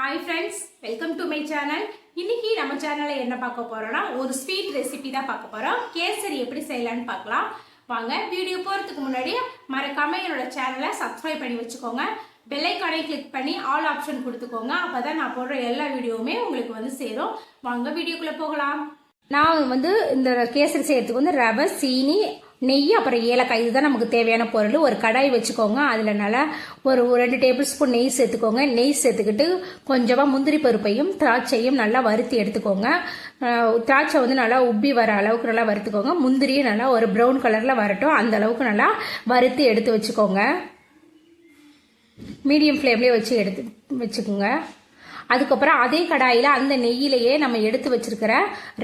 Hi friends, welcome to my channel. இன்னைக்கு நம்ம சேனல்ல என்ன பார்க்க போறோம்னா ஒரு ஸ்வீட் ரெசிபி தான் பார்க்க போறோம். கேசரி எப்படி செய்யலாம்னு பார்க்கலாம். வாங்க வீடியோ போறதுக்கு முன்னாடி மறக்காம என்னோட சேனலை சப்ஸ்கிரைப் பண்ணி வச்சுக்கோங்க. பெல் ஐகானை கிளிக் பண்ணி ஆல் ஆப்ஷன் கொடுத்துக்கோங்க. அப்பதான் நான் போடுற எல்லா வீடியோவுமே உங்களுக்கு சேரும். வாங்க வீடியோக்குள்ள போகலாம். நான் இந்த கேசரி செய்யறதுக்கு ரவை, சீனி, நெய் அப்புறம் ஏலக்காய் இதுதான் நமக்கு தேவையான பொருள். ஒரு கடாய் வச்சுக்கோங்க. அதில் நல்லா ஒரு 2 டேபிள் ஸ்பூன் நெய் சேர்த்துக்கோங்க. நெய் சேர்த்துக்கிட்டு கொஞ்சமாக முந்திரி பருப்பையும் திராட்சையும் நல்லா வறுத்தி எடுத்துக்கோங்க. திராட்சை நல்லா உப்பி வர அளவுக்கு நல்லா வறுத்துக்கோங்க. முந்திரியும் நல்லா ஒரு ப்ரௌன் கலரில் வரட்டும், அந்த அளவுக்கு நல்லா வறுத்தி எடுத்து வச்சுக்கோங்க. மீடியம் ஃப்ளேம்லேயே வச்சுக்கோங்க. அதுக்கப்புறம் அதே கடாயில் அந்த நெய்யிலேயே நம்ம எடுத்து வச்சிருக்கிற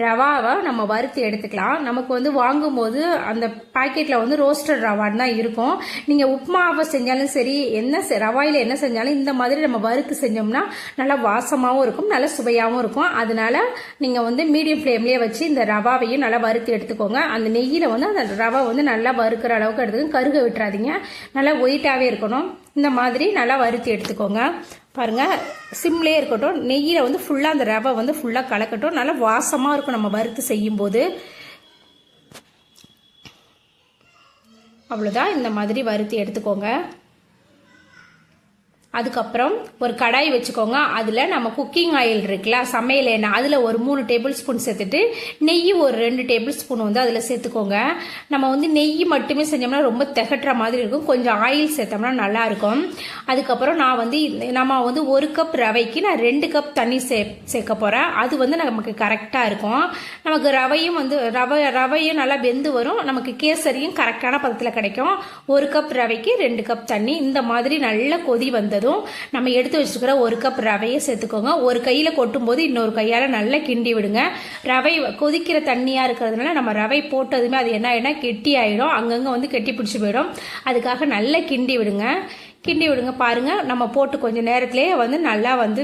ரவாவை நம்ம வறுத்து எடுத்துக்கலாம். நமக்கு வாங்கும்போது அந்த பாக்கெட்டில் ரோஸ்டட் ரவான்னு தான் இருக்கும். நீங்கள் உப்புமாவை செஞ்சாலும் சரி, ரவாயில் என்ன செஞ்சாலும் இந்த மாதிரி நம்ம வறுத்து செஞ்சோம்னா நல்லா வாசமாகவும் இருக்கும், நல்லா சுவையாகவும் இருக்கும். அதனால நீங்கள் மீடியம் ஃப்ளேம்லேயே வச்சு இந்த ரவாவையும் நல்லா வறுத்து எடுத்துக்கோங்க. அந்த நெய்யில் அந்த ரவை நல்லா வறுக்கிற அளவுக்கு எடுத்துக்கோங்க. கருக விட்டுறாதீங்க, நல்லா ஒயிட்டாகவே இருக்கணும். இந்த மாதிரி நல்லா வறுத்து எடுத்துக்கோங்க. பாருங்க, சிம்லேயே இருக்கட்டும். நெய்யில் ஃபுல்லாக அந்த ரவை ஃபுல்லாக கலக்கட்டும். நல்லா வாசமாக இருக்கும் நம்ம வறுத்து செய்யும் போது. அவ்வளோதான், இந்த மாதிரி வறுத்து எடுத்துக்கோங்க. அதுக்கப்புறம் ஒரு கடாய் வச்சுக்கோங்க. அதில் நம்ம குக்கிங் ஆயில் இருக்குல்ல, சமையல் எண்ணெய், அதில் ஒரு 3 டேபிள் ஸ்பூன் சேர்த்துட்டு நெய் ஒரு 2 டேபிள் ஸ்பூன் அதில் சேர்த்துக்கோங்க. நம்ம நெய் மட்டுமே செஞ்சோம்னா ரொம்ப திகட்டுற மாதிரி இருக்கும். கொஞ்சம் ஆயில் சேர்த்தோம்னா நல்லா இருக்கும். அதுக்கப்புறம் நம்ம 1 கப் ரவைக்கு நான் 2 கப் தண்ணி சேர்க்க போகிறேன். அது நமக்கு கரெக்டாக இருக்கும். நமக்கு ரவையும் ரவையும் நல்லா வெந்து வரும். நமக்கு கேசரியும் கரெக்டான பதத்தில் கிடைக்கும். 1 கப் ரவைக்கு 2 கப் தண்ணி. இந்த மாதிரி நல்ல கொதி வந்தது நம்ம எடுத்து வச்சிருக்கிற 1 கப் ரவையை சேர்த்துக்கோங்க. ஒரு கையில கொட்டும் போது இன்னொரு கையால நல்லா கிண்டி விடுங்க. ரவை கொதிக்கிற தண்ணியா இருக்கிறதுனால நம்ம ரவை போட்டதுமே அது என்ன கெட்டி ஆயிடும், அங்கங்க கெட்டி பிடிச்சி போயிடும். அதுக்காக நல்லா கிண்டி விடுங்க. பாருங்க, நம்ம போட்டு கொஞ்சம் நேரத்திலேயே நல்லா வெந்து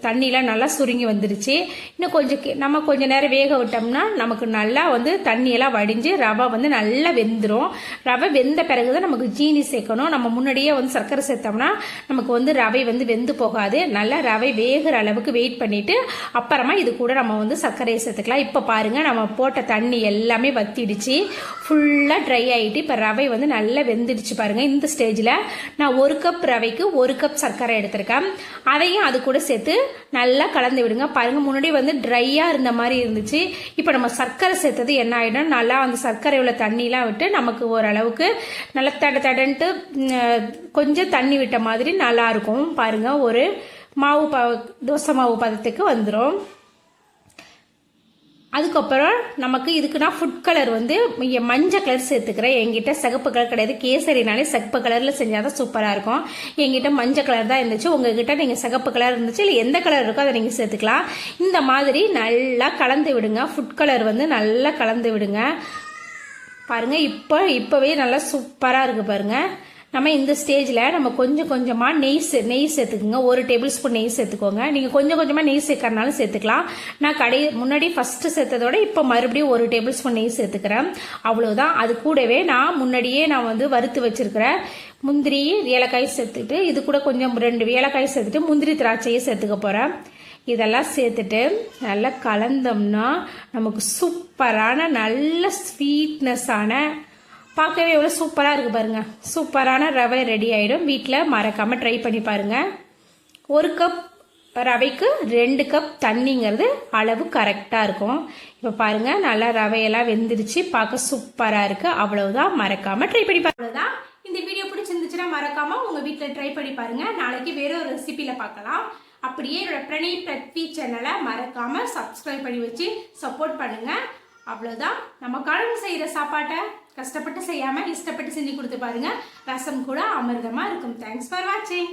தண்ணியெலாம் நல்லா சுருங்கி வந்துருச்சு. இன்னும் நம்ம கொஞ்சம் நேரம் வேக விட்டோம்னா நமக்கு நல்லா தண்ணியெல்லாம் வடிஞ்சு ரவை நல்லா வெந்துடும். ரவை வெந்த பிறகுதான் நமக்கு ஜீனி சேர்க்கணும். நம்ம முன்னாடியே சர்க்கரை சேர்த்தோம்னா நமக்கு ரவை வெந்து போகாது. நல்லா ரவை வேகிற அளவுக்கு வெயிட் பண்ணிட்டு அப்புறமா இது கூட நம்ம சர்க்கரையை சேர்த்துக்கலாம். இப்போ பாருங்க, நம்ம போட்ட தண்ணி எல்லாமே வத்திடுச்சு, ஃபுல்லாக ட்ரை ஆகிட்டு இப்போ ரவை நல்லா வெந்துடுச்சு. பாருங்க, இந்த ஸ்டேஜில் நான் 1 கப் ரவைக்கு 1 கப் சர்க்கரை எடுத்திருக்கேன். அதையும் அது கூட சேர்த்து நல்லா கலந்து விடுங்க. பாருங்க, முன்னாடி ட்ரையா இருந்த மாதிரி இருந்துச்சு. இப்போ நம்ம சர்க்கரை சேர்த்தது என்ன ஆயிடும், நல்லா சர்க்கரை உள்ள தண்ணிலாம் விட்டு நமக்கு ஓரளவுக்கு நல்லா தடன்ட்டு கொஞ்சம் தண்ணி விட்ட மாதிரி நல்லா இருக்கும். பாருங்க, ஒரு தோசை மாவு பதத்துக்கு வந்துடும். அதுக்கப்புறம் நமக்கு இதுக்கு நான் ஃபுட் கலர் மஞ்சள் கலர் சேர்த்துக்கிறேன். என்கிட்ட சிகப்பு கலர் கிடையாது. கேசரினாலே சிகப்பு கலரில் செஞ்சாதான் சூப்பராக இருக்கும். என்கிட்ட மஞ்சள் கலர் தான் இருந்துச்சு. உங்ககிட்ட நீங்கள் சிகப்பு கலர் இருந்துச்சு, இல்லை எந்த கலர் இருக்கோ அதை நீங்கள் சேர்த்துக்கலாம். இந்த மாதிரி நல்லா கலந்து விடுங்க. ஃபுட் கலர் நல்லா கலந்து விடுங்க. பாருங்க, இப்போவே நல்லா சூப்பராக இருக்கு. பாருங்க, நம்ம இந்த ஸ்டேஜில் நம்ம கொஞ்சம் கொஞ்சமாக நெய் சேர்த்துக்குங்க. 1 டேபிள் ஸ்பூன் நெய் சேர்த்துக்கோங்க. நீங்கள் கொஞ்சம் கொஞ்சமாக நெய் சேர்க்கறனாலும் சேர்த்துக்கலாம். நான் முன்னாடி ஃபஸ்ட்டு சேர்த்ததோட இப்போ மறுபடியும் 1 டேபிள் ஸ்பூன் நெய் சேர்த்துக்கிறேன். அவ்வளோதான். அது கூடவே நான் முன்னாடியே வறுத்து வச்சிருக்கிற முந்திரி, ஏலக்காய் சேர்த்துட்டு இது கூட கொஞ்சம் 2 ஏலக்காய் சேர்த்துட்டு முந்திரி திராட்சையை சேர்த்துக்க போகிறேன். இதெல்லாம் சேர்த்துட்டு நல்லா கலந்தோம்னா நமக்கு சூப்பரான நல்ல ஸ்வீட்னஸான, பார்க்கவே எவ்வளோ சூப்பராக இருக்குது பாருங்க, சூப்பரான ரவை ரெடி ஆகிடும். வீட்டில் மறக்காமல் ட்ரை பண்ணி பாருங்கள். 1 கப் ரவைக்கு 2 கப் தண்ணிங்கிறது அளவு கரெக்டாக இருக்கும். இப்போ பாருங்கள், நல்லா ரவையெல்லாம் வெந்துருச்சு, பார்க்க சூப்பராக இருக்குது. அவ்வளவுதான், மறக்காமல் ட்ரை பண்ணி பாருங்க. அவ்வளோதான். இந்த வீடியோ பிடிச்சிருந்துச்சுன்னா மறக்காமல் உங்கள் வீட்டில் ட்ரை பண்ணி பாருங்கள். நாளைக்கு வேற ஒரு ரெசிபியில் பார்க்கலாம். அப்படியே என்னோட பிரணய் பிரத்வி சேனலை மறக்காமல் சப்ஸ்கிரைப் பண்ணி வச்சு சப்போர்ட் பண்ணுங்கள். அவ்வளோதான். நம்ம குழம்பு செய்கிற சாப்பாட்டை கஷ்டப்பட்டு செய்யாமல் இஷ்டப்பட்டு செஞ்சு கொடுத்து பாருங்க. ரசம் கூட அமிர்தமாக இருக்கும். தேங்க்ஸ் ஃபார் வாட்சிங்.